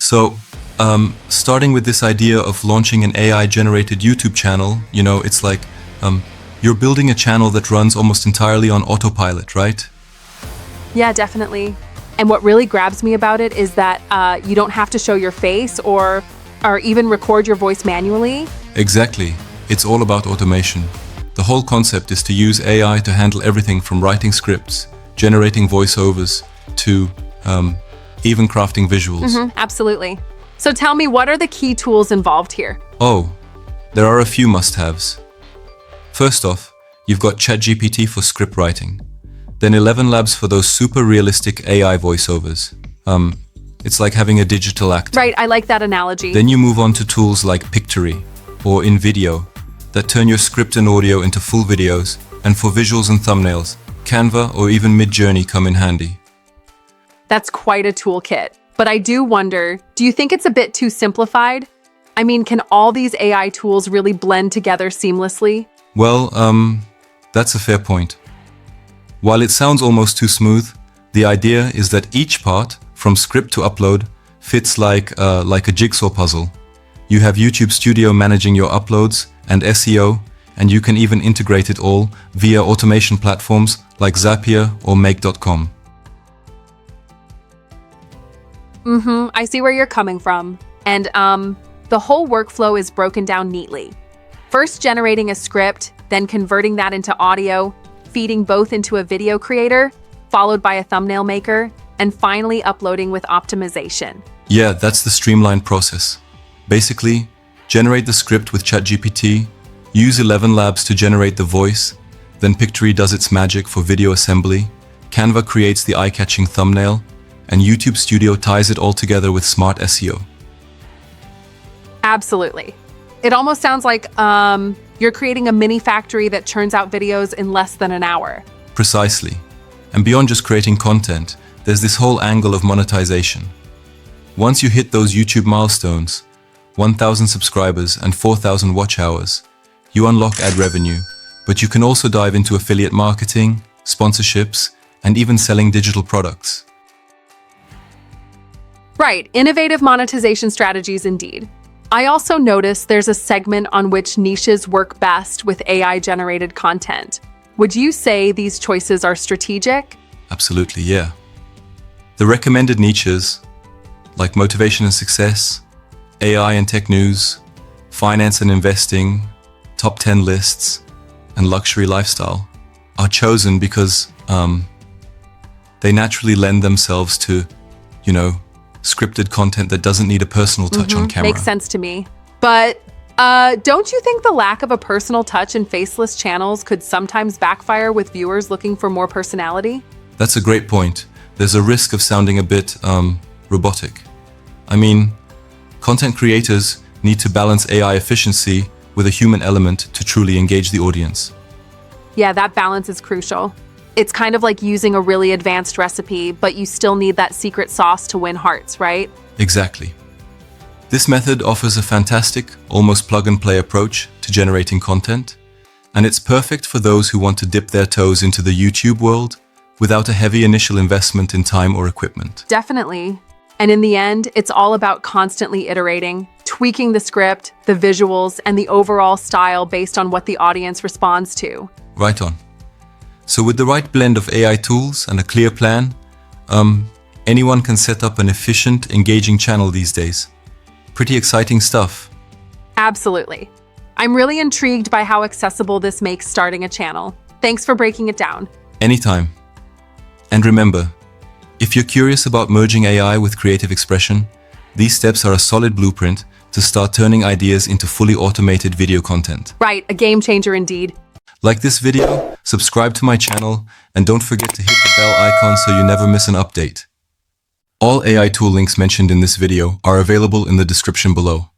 So, starting with this idea of launching an AI-generated YouTube channel, it's like you're building a channel that runs almost entirely on autopilot, right? Yeah, definitely. And what really grabs me about it is that you don't have to show your face or even record your voice manually. Exactly. It's all about automation. The whole concept is to use AI to handle everything from writing scripts, generating voiceovers, to even crafting visuals. Absolutely. So tell me, what are the key tools involved here? Oh, there are a few must-haves. First off, you've got ChatGPT for script writing. Then ElevenLabs for those super realistic AI voiceovers. It's like having a digital actor. Right, I like that analogy. Then you move on to tools like Pictory or InVideo that turn your script and audio into full videos, and for visuals and thumbnails, Canva or even MidJourney come in handy. That's quite a toolkit. But I do wonder, do you think it's a bit too simplified? I mean, can all these AI tools really blend together seamlessly? Well, that's a fair point. While it sounds almost too smooth, the idea is that each part, from script to upload, fits like a jigsaw puzzle. You have YouTube Studio managing your uploads and SEO, and you can even integrate it all via automation platforms like Zapier or Make.com. I see where you're coming from. And the whole workflow is broken down neatly. First generating a script, then converting that into audio, feeding both into a video creator, followed by a thumbnail maker, and finally uploading with optimization. Yeah, that's the streamlined process. Basically, generate the script with ChatGPT, use ElevenLabs to generate the voice, then Pictory does its magic for video assembly, Canva creates the eye-catching thumbnail, and YouTube Studio ties it all together with smart SEO. Absolutely. It almost sounds like you're creating a mini factory that churns out videos in less than an hour. Precisely. And beyond just creating content, there's this whole angle of monetization. Once you hit those YouTube milestones, 1,000 subscribers and 4,000 watch hours, you unlock ad revenue, but you can also dive into affiliate marketing, sponsorships, and even selling digital products. Right, innovative monetization strategies indeed. I also noticed there's a segment on which niches work best with AI-generated content. Would you say these choices are strategic? Absolutely, yeah. The recommended niches, like motivation and success, AI and tech news, finance and investing, top 10 lists, and luxury lifestyle, are chosen because they naturally lend themselves to, scripted content that doesn't need a personal touch on camera. Makes sense to me. But don't you think the lack of a personal touch in faceless channels could sometimes backfire with viewers looking for more personality? That's a great point. There's a risk of sounding a bit robotic. I mean, content creators need to balance AI efficiency with a human element to truly engage the audience. Yeah, that balance is crucial. It's kind of like using a really advanced recipe, but you still need that secret sauce to win hearts, right? Exactly. This method offers a fantastic, almost plug-and-play approach to generating content, and it's perfect for those who want to dip their toes into the YouTube world without a heavy initial investment in time or equipment. Definitely. And in the end, it's all about constantly iterating, tweaking the script, the visuals, and the overall style based on what the audience responds to. Right on. So with the right blend of AI tools and a clear plan, anyone can set up an efficient, engaging channel these days. Pretty exciting stuff. Absolutely. I'm really intrigued by how accessible this makes starting a channel. Thanks for breaking it down. Anytime. And remember, if you're curious about merging AI with creative expression, these steps are a solid blueprint to start turning ideas into fully automated video content. Right, a game changer indeed. Like this video, subscribe to my channel, and don't forget to hit the bell icon so you never miss an update. All AI tool links mentioned in this video are available in the description below.